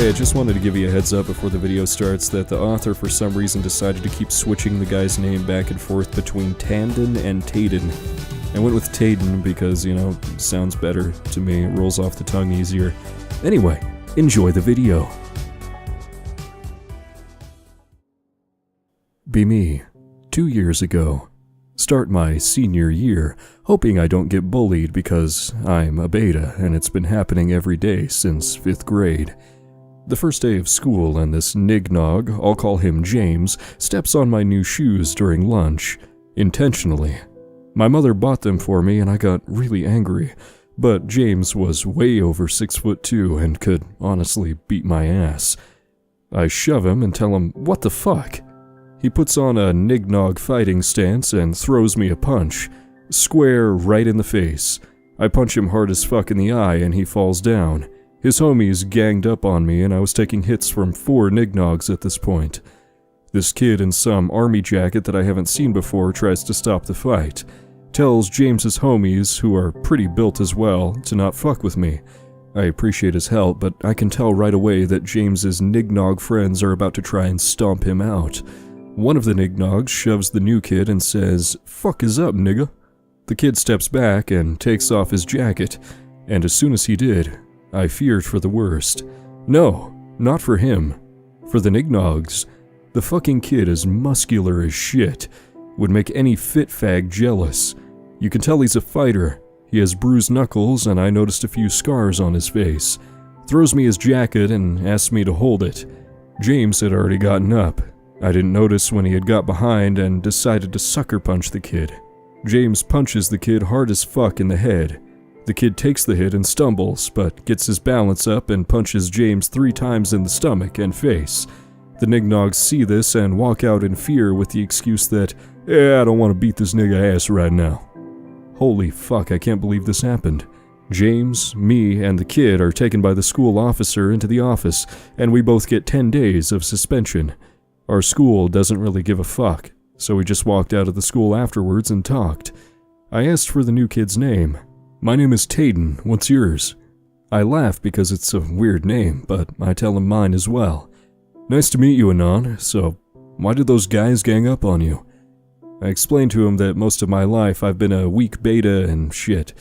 Hey, I just wanted to give you a heads up before the video starts that the author for some reason decided to keep switching the guy's name back and forth between Tandon and Tayden. I went with Tayden because, you know, sounds better to me, it rolls off the tongue easier. Anyway, enjoy the video. Be me, 2 years ago. Start my senior year, hoping I don't get bullied because I'm a beta and it's been happening every day since 5th grade. The first day of school and this nignog, I'll call him James, steps on my new shoes during lunch, intentionally. My mother bought them for me and I got really angry, but James was way over 6'2" and could honestly beat my ass. I shove him and tell him, "What the fuck?" He puts on a nignog fighting stance and throws me a punch, square right in the face. I punch him hard as fuck in the eye and he falls down. His homies ganged up on me and I was taking hits from 4 nignogs at this point. This kid in some army jacket that I haven't seen before tries to stop the fight. Tells James's homies, who are pretty built as well, to not fuck with me. I appreciate his help, but I can tell right away that James's nignog friends are about to try and stomp him out. One of the nignogs shoves the new kid and says, "Fuck is up, nigga?" The kid steps back and takes off his jacket, and as soon as he did, I feared for the worst. No, not for him. For the nignogs. The fucking kid is muscular as shit. Would make any fit fag jealous. You can tell he's a fighter. He has bruised knuckles and I noticed a few scars on his face. Throws me his jacket and asks me to hold it. James had already gotten up. I didn't notice when he had got behind and decided to sucker punch the kid. James punches the kid hard as fuck in the head. The kid takes the hit and stumbles, but gets his balance up and punches James 3 times in the stomach and face. The nignogs see this and walk out in fear with the excuse that, "Yeah, I don't want to beat this nigga ass right now." Holy fuck, I can't believe this happened. James, me, and the kid are taken by the school officer into the office, and we both get 10 days of suspension. Our school doesn't really give a fuck, so we just walked out of the school afterwards and talked. I asked for the new kid's name. "My name is Tayden, what's yours?" I laugh because it's a weird name, but I tell him mine as well. "Nice to meet you, Anon. So, why did those guys gang up on you?" I explained to him that most of my life I've been a weak beta and shit.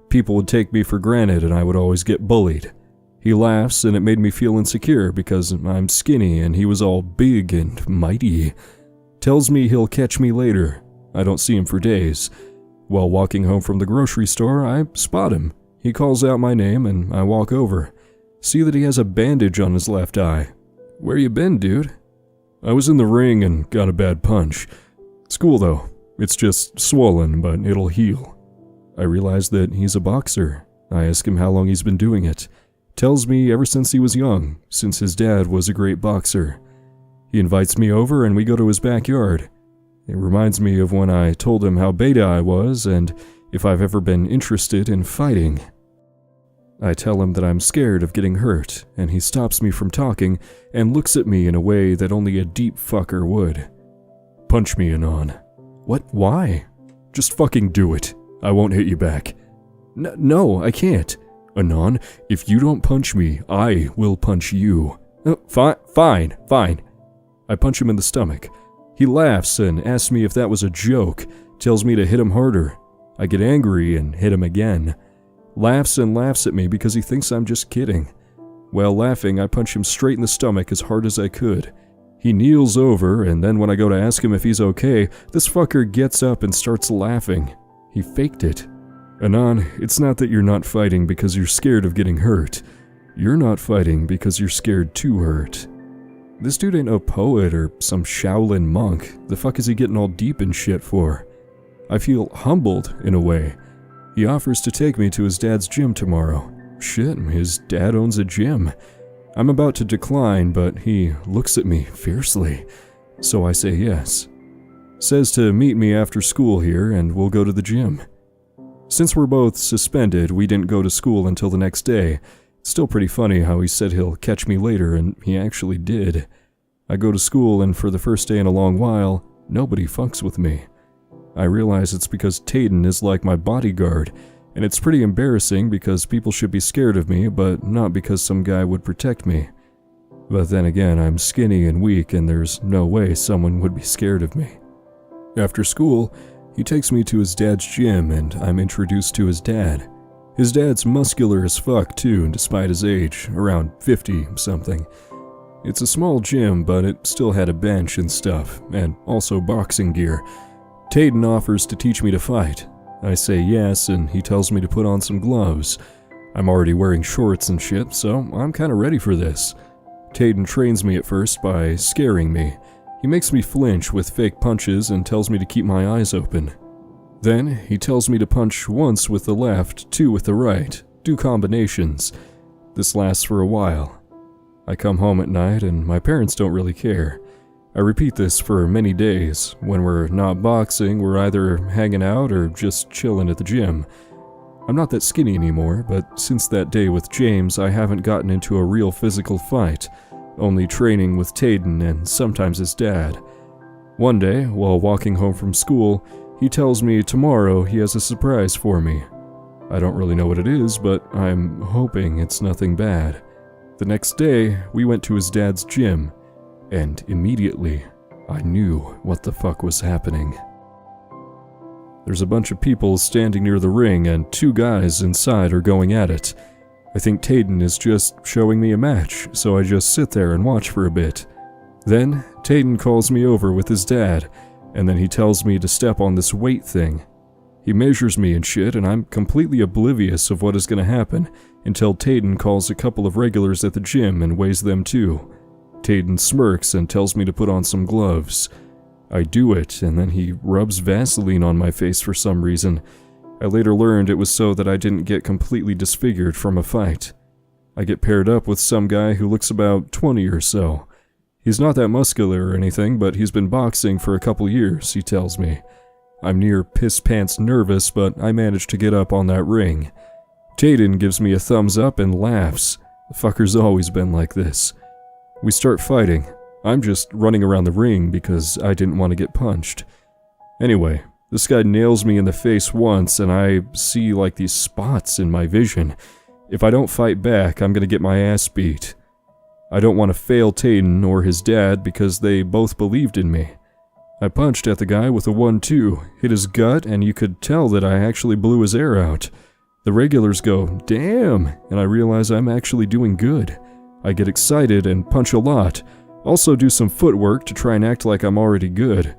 People would take me for granted and I would always get bullied. He laughs and it made me feel insecure because I'm skinny and he was all big and mighty. Tells me he'll catch me later. I don't see him for days. While walking home from the grocery store, I spot him. He calls out my name and I walk over. See that he has a bandage on his left eye. "Where you been, dude?" "I was in the ring and got a bad punch. It's cool though. It's just swollen, but it'll heal." I realize that he's a boxer. I ask him how long he's been doing it. Tells me ever since he was young, since his dad was a great boxer. He invites me over and we go to his backyard. It reminds me of when I told him how beta I was and if I've ever been interested in fighting. I tell him that I'm scared of getting hurt, and he stops me from talking and looks at me in a way that only a deep fucker would. "Punch me, Anon." "What? Why?" "Just fucking do it. I won't hit you back." No, I can't." "Anon, if you don't punch me, I will punch you." Fine. I punch him in the stomach. He laughs and asks me if that was a joke, tells me to hit him harder. I get angry and hit him again. Laughs and laughs at me because he thinks I'm just kidding. While laughing, I punch him straight in the stomach as hard as I could. He kneels over, and then when I go to ask him if he's okay, this fucker gets up and starts laughing. He faked it. "Anon, it's not that you're not fighting because you're scared of getting hurt. You're not fighting because you're scared to hurt." This dude ain't no poet or some Shaolin monk. The fuck is he getting all deep and shit for? I feel humbled in a way. He offers to take me to his dad's gym tomorrow. Shit, his dad owns a gym. I'm about to decline, but he looks at me fiercely, so I say yes. Says to meet me after school here and we'll go to the gym. Since we're both suspended, we didn't go to school until the next day. It's still pretty funny how he said he'll catch me later, and he actually did. I go to school, and for the first day in a long while, nobody fucks with me. I realize it's because Tayden is like my bodyguard, and it's pretty embarrassing because people should be scared of me, but not because some guy would protect me. But then again, I'm skinny and weak and there's no way someone would be scared of me. After school, he takes me to his dad's gym and I'm introduced to his dad. His dad's muscular as fuck too, despite his age, around 50-something. It's a small gym, but it still had a bench and stuff, and also boxing gear. Tayden offers to teach me to fight. I say yes, and he tells me to put on some gloves. I'm already wearing shorts and shit, so I'm kinda ready for this. Tayden trains me at first by scaring me. He makes me flinch with fake punches and tells me to keep my eyes open. Then, he tells me to punch once with the left, two with the right, do combinations. This lasts for a while. I come home at night and my parents don't really care. I repeat this for many days. When we're not boxing, we're either hanging out or just chilling at the gym. I'm not that skinny anymore, but since that day with James, I haven't gotten into a real physical fight, only training with Tayden and sometimes his dad. One day, while walking home from school, he tells me tomorrow he has a surprise for me. I don't really know what it is, but I'm hoping it's nothing bad. The next day, we went to his dad's gym, and immediately, I knew what the fuck was happening. There's a bunch of people standing near the ring and two guys inside are going at it. I think Tayden is just showing me a match, so I just sit there and watch for a bit. Then, Tayden calls me over with his dad, and then he tells me to step on this weight thing. He measures me and shit, and I'm completely oblivious of what is going to happen until Tayden calls a couple of regulars at the gym and weighs them too. Tayden smirks and tells me to put on some gloves. I do it, and then he rubs Vaseline on my face for some reason. I later learned it was so that I didn't get completely disfigured from a fight. I get paired up with some guy who looks about 20 or so. He's not that muscular or anything, but he's been boxing for a couple years, he tells me. I'm near piss-pants nervous, but I manage to get up on that ring. Tayden gives me a thumbs up and laughs. The fucker's always been like this. We start fighting. I'm just running around the ring because I didn't want to get punched. Anyway, this guy nails me in the face once and I see like these spots in my vision. If I don't fight back, I'm gonna get my ass beat. I don't want to fail Tayden or his dad because they both believed in me. I punched at the guy with a 1-2, hit his gut, and you could tell that I actually blew his air out. The regulars go, "Damn," and I realize I'm actually doing good. I get excited and punch a lot. Also do some footwork to try and act like I'm already good.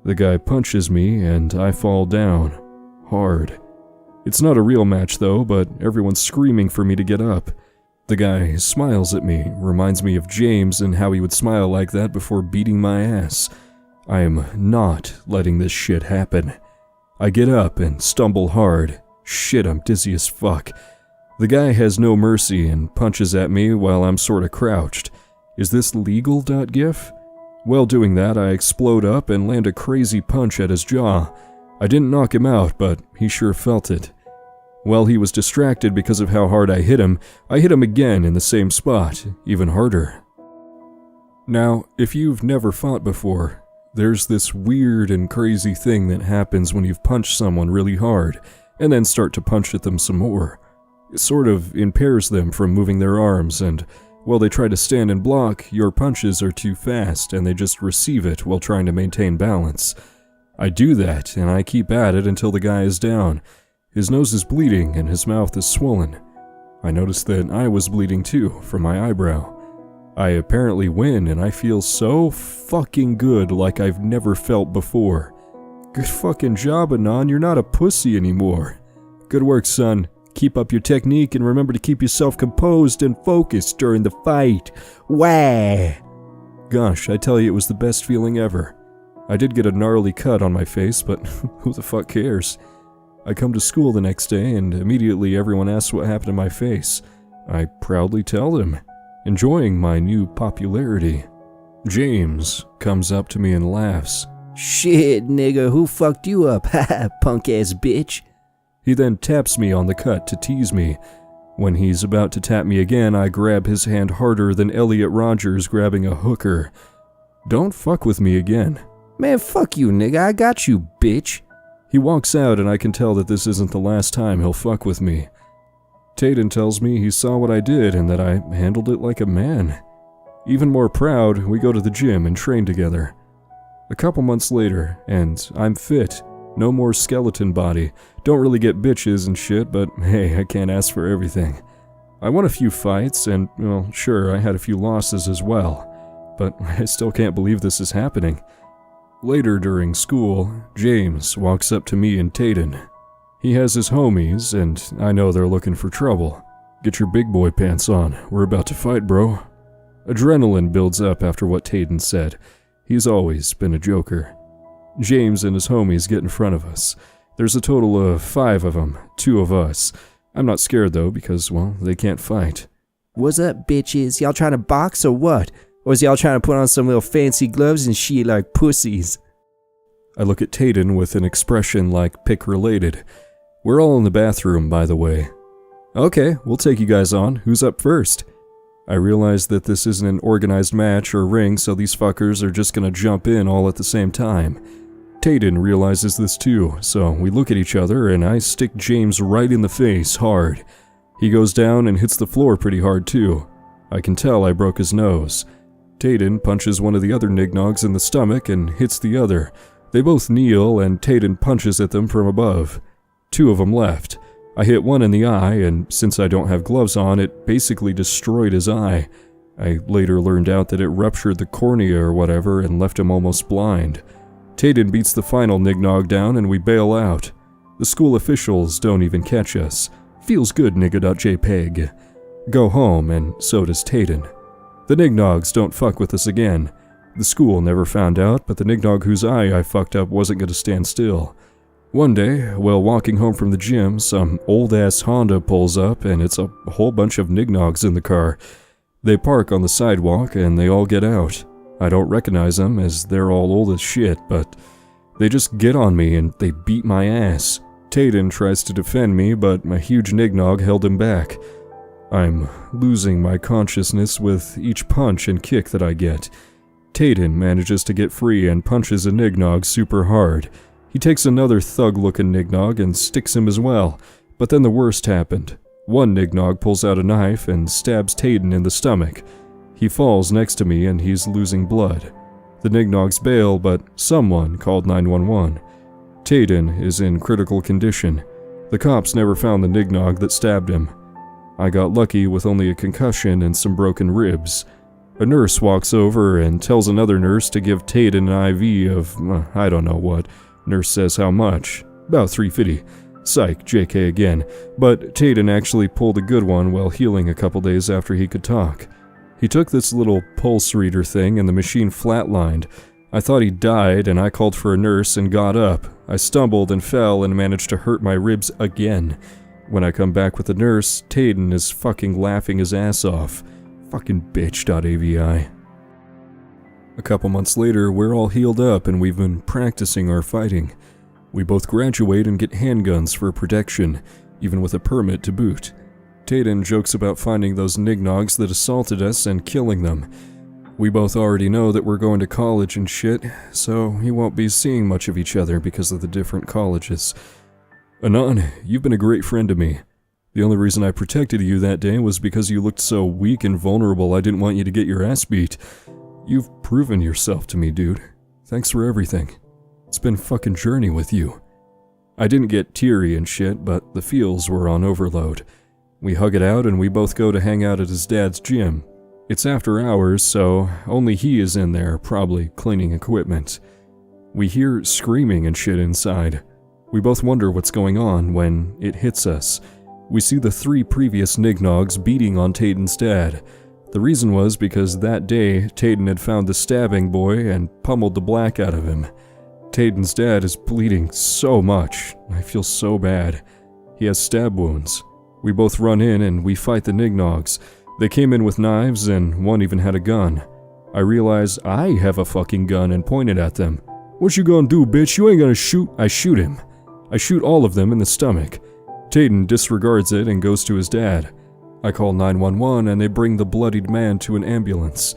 The guy punches me and I fall down. Hard. It's not a real match though, but everyone's screaming for me to get up. The guy smiles at me, reminds me of James and how he would smile like that before beating my ass. I am not letting this shit happen. I get up and stumble hard. Shit, I'm dizzy as fuck. The guy has no mercy and punches at me while I'm sorta crouched. Is this legal, .gif? While doing that, I explode up and land a crazy punch at his jaw. I didn't knock him out, but he sure felt it. While he was distracted because of how hard I hit him again in the same spot, even harder. Now, if you've never fought before, there's this weird and crazy thing that happens when you've punched someone really hard, and then start to punch at them some more. It sort of impairs them from moving their arms, and while they try to stand and block, your punches are too fast and they just receive it while trying to maintain balance. I do that, and I keep at it until the guy is down. His nose is bleeding and his mouth is swollen. I noticed that I was bleeding too, from my eyebrow. I apparently win, and I feel so fucking good like I've never felt before. Good fucking job, Anon, you're not a pussy anymore. Good work, son. Keep up your technique and remember to keep yourself composed and focused during the fight. Wah! Gosh, I tell you, it was the best feeling ever. I did get a gnarly cut on my face, but who the fuck cares? I come to school the next day and immediately everyone asks what happened to my face. I proudly tell them, enjoying my new popularity. James comes up to me and laughs. Shit, nigga, who fucked you up? Haha, punk ass bitch. He then taps me on the cut to tease me. When he's about to tap me again, I grab his hand harder than Elliot Rodgers grabbing a hooker. Don't fuck with me again. Man, fuck you, nigga, I got you, bitch. He walks out and I can tell that this isn't the last time he'll fuck with me. Tayden tells me he saw what I did and that I handled it like a man. Even more proud, we go to the gym and train together. A couple months later, and I'm fit. No more skeleton body. Don't really get bitches and shit, but hey, I can't ask for everything. I won a few fights, and, well, sure, I had a few losses as well. But I still can't believe this is happening. Later during school, James walks up to me and Tayden. He has his homies, and I know they're looking for trouble. Get your big boy pants on. We're about to fight, bro. Adrenaline builds up after what Tayden said. He's always been a joker. James and his homies get in front of us. There's a total of 5 of them, 2 of us. I'm not scared though because, well, they can't fight. What's up, bitches? Y'all trying to box or what? Or is y'all trying to put on some little fancy gloves and shit like pussies? I look at Tayden with an expression like pick related. We're all in the bathroom, by the way. Okay, we'll take you guys on. Who's up first? I realize that this isn't an organized match or ring, so these fuckers are just gonna jump in all at the same time. Tayden realizes this too, so we look at each other and I stick James right in the face hard. He goes down and hits the floor pretty hard too. I can tell I broke his nose. Tayden punches one of the other nignogs in the stomach and hits the other. They both kneel and Tayden punches at them from above. 2 of them left. I hit one in the eye, and since I don't have gloves on, it basically destroyed his eye. I later learned out that it ruptured the cornea or whatever and left him almost blind. Tayden beats the final nignog down and we bail out. The school officials don't even catch us. Feels good, nigga.jpg. Go home, and so does Tayden. The nignogs don't fuck with us again. The school never found out, but the nignog whose eye I fucked up wasn't gonna stand still. One day, while walking home from the gym, some old-ass Honda pulls up and it's a whole bunch of nignogs in the car. They park on the sidewalk and they all get out. I don't recognize them as they're all old as shit, but they just get on me and they beat my ass. Tayden tries to defend me, but my huge nignog held him back. I'm losing my consciousness with each punch and kick that I get. Tayden manages to get free and punches a nignog super hard. He takes another thug-looking nignog and sticks him as well, but then the worst happened. One nignog pulls out a knife and stabs Tayden in the stomach. He falls next to me and he's losing blood. The nignogs bail, but someone called 911. Tayden is in critical condition. The cops never found the nignog that stabbed him. I got lucky with only a concussion and some broken ribs. A nurse walks over and tells another nurse to give Tayden an IV of, I don't know what. Nurse says how much. About $3.50. Psych, JK again. But Tayden actually pulled a good one while healing a couple days after he could talk. He took this little pulse reader thing and the machine flatlined. I thought he died and I called for a nurse and got up. I stumbled and fell and managed to hurt my ribs again. When I come back with the nurse, Tayden is fucking laughing his ass off. Fucking bitch.avi. A couple months later, we're all healed up and we've been practicing our fighting. We both graduate and get handguns for protection, even with a permit to boot. Tayden jokes about finding those nignogs that assaulted us and killing them. We both already know that we're going to college and shit, so we won't be seeing much of each other because of the different colleges. Anon, you've been a great friend to me. The only reason I protected you that day was because you looked so weak and vulnerable I didn't want you to get your ass beat. You've proven yourself to me, dude. Thanks for everything. It's been a fucking journey with you. I didn't get teary and shit, but the feels were on overload. We hug it out and we both go to hang out at his dad's gym. It's after hours, so only he is in there, probably cleaning equipment. We hear screaming and shit inside. We both wonder what's going on when it hits us. We see the 3 previous nignogs beating on Tayden's dad. The reason was because that day, Tayden had found the stabbing boy and pummeled the black out of him. Tayden's dad is bleeding so much. I feel so bad. He has stab wounds. We both run in and we fight the nignogs. They came in with knives and one even had a gun. I realize I have a fucking gun and pointed at them. What you gonna do, bitch? You ain't gonna shoot. I shoot him. I shoot all of them in the stomach. Tayden disregards it and goes to his dad. I call 911 and they bring the bloodied man to an ambulance.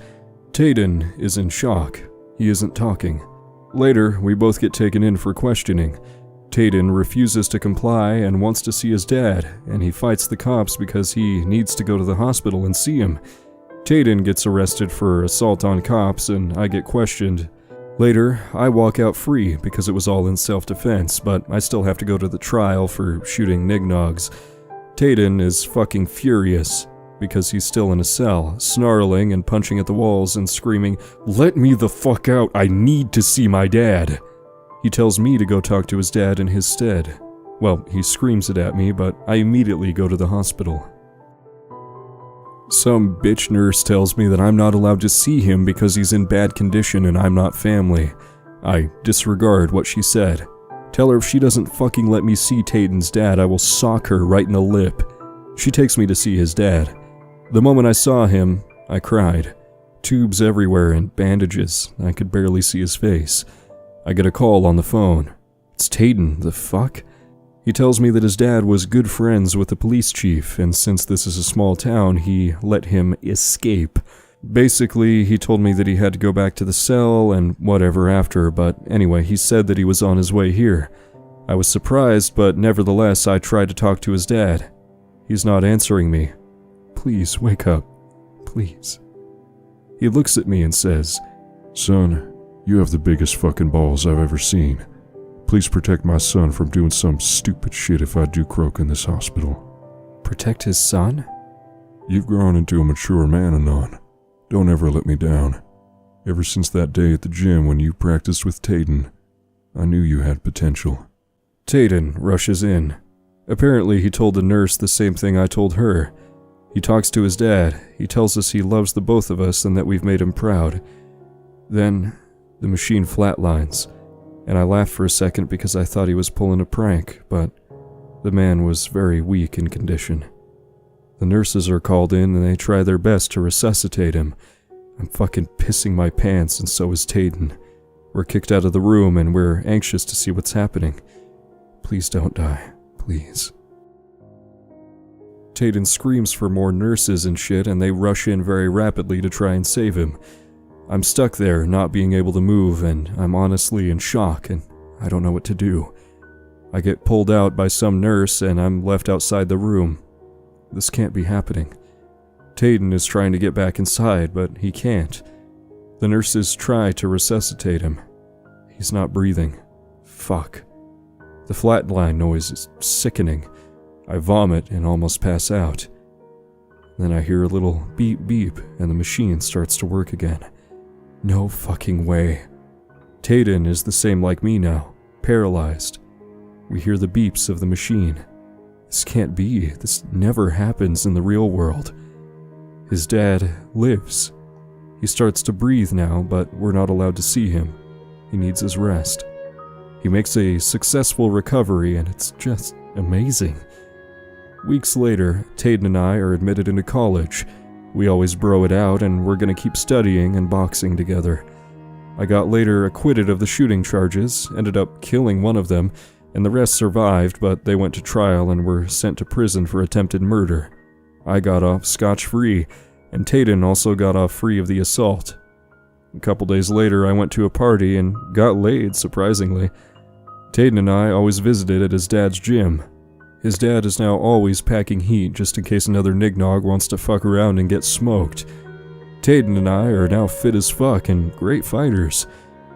Tayden is in shock. He isn't talking. Later, we both get taken in for questioning. Tayden refuses to comply and wants to see his dad, and he fights the cops because he needs to go to the hospital and see him. Tayden gets arrested for assault on cops and I get questioned. Later, I walk out free because it was all in self-defense, but I still have to go to the trial for shooting nignogs. Tayden is fucking furious because he's still in a cell, snarling and punching at the walls and screaming, "Let me the fuck out, I need to see my dad." He tells me to go talk to his dad in his stead. Well, he screams it at me, but I immediately go to the hospital. Some bitch nurse tells me that I'm not allowed to see him because he's in bad condition and I'm not family. I disregard what she said. Tell her if she doesn't fucking let me see Tayden's dad, I will sock her right in the lip. She takes me to see his dad. The moment I saw him, I cried. Tubes everywhere and bandages. I could barely see his face. I get a call on the phone. It's Tayden, the fuck? He tells me that his dad was good friends with the police chief, and since this is a small town, he let him escape. Basically, he told me that he had to go back to the cell and whatever after, but anyway, he said that he was on his way here. I was surprised, but nevertheless, I tried to talk to his dad. He's not answering me. Please, wake up. Please. He looks at me and says, "Son, you have the biggest fucking balls I've ever seen. Please protect my son from doing some stupid shit if I do croak in this hospital." Protect his son? You've grown into a mature man, Anon. Don't ever let me down. Ever since that day at the gym when you practiced with Tayden, I knew you had potential. Tayden rushes in. Apparently he told the nurse the same thing I told her. He talks to his dad. He tells us he loves the both of us and that we've made him proud. Then the machine flatlines. And I laughed for a second because I thought he was pulling a prank, but the man was very weak in condition. The nurses are called in and they try their best to resuscitate him. I'm fucking pissing my pants and so is Tayden. We're kicked out of the room and we're anxious to see what's happening. Please don't die, please. Tayden screams for more nurses and shit and they rush in very rapidly to try and save him. I'm stuck there, not being able to move, and I'm honestly in shock, and I don't know what to do. I get pulled out by some nurse, and I'm left outside the room. This can't be happening. Tayden is trying to get back inside, but he can't. The nurses try to resuscitate him. He's not breathing. Fuck. The flatline noise is sickening. I vomit and almost pass out. Then I hear a little beep beep, and the machine starts to work again. No fucking way. Tayden is the same like me now, paralyzed. We hear the beeps of the machine. This can't be. This never happens in the real world. His dad lives. He starts to breathe now, but we're not allowed to see him. He needs his rest. He makes a successful recovery, and it's just amazing. Weeks later, Tayden and I are admitted into college. We always bro it out, and we're gonna keep studying and boxing together. I got later acquitted of the shooting charges, ended up killing one of them, and the rest survived, but they went to trial and were sent to prison for attempted murder. I got off scotch-free, and Tayden also got off free of the assault. A couple days later, I went to a party and got laid, surprisingly. Tayden and I always visited at his dad's gym. His dad is now always packing heat just in case another nignog wants to fuck around and get smoked. Tayden and I are now fit as fuck and great fighters.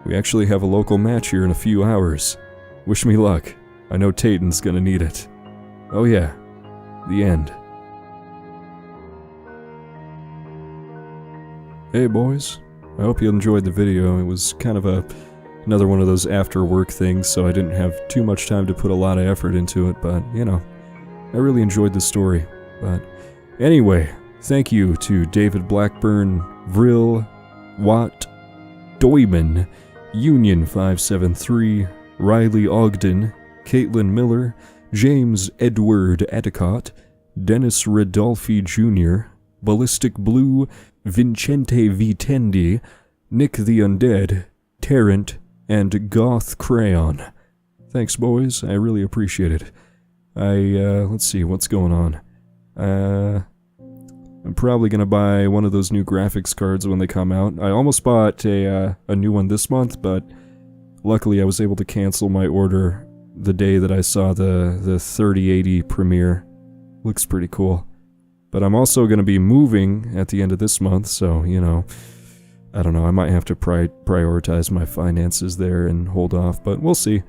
We actually have a local match here in a few hours. Wish me luck. I know Tayden's gonna need it. Oh yeah, the end. Hey boys, I hope you enjoyed the video. It was kind of another one of those after work things, so I didn't have too much time to put a lot of effort into it, but you know, I really enjoyed the story. But anyway, thank you to David Blackburn, Vril, Watt, Doyman, Union 573, Riley Ogden, Caitlin Miller, James Edward Atticott, Dennis Rodolfi Jr., Ballistic Blue, Vincente Vitendi, Nick the Undead, Tarrant, and Goth Crayon. Thanks, boys. I really appreciate it. Let's see, what's going on? I'm probably gonna buy one of those new graphics cards when they come out. I almost bought a new one this month, but luckily I was able to cancel my order the day that I saw the 3080 premiere. Looks pretty cool. But I'm also going to be moving at the end of this month, so, you know, I don't know, I might have to prioritize my finances there and hold off, but we'll see.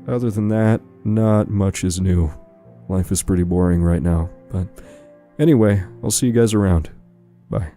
Other than that, not much is new. Life is pretty boring right now, but anyway, I'll see you guys around. Bye.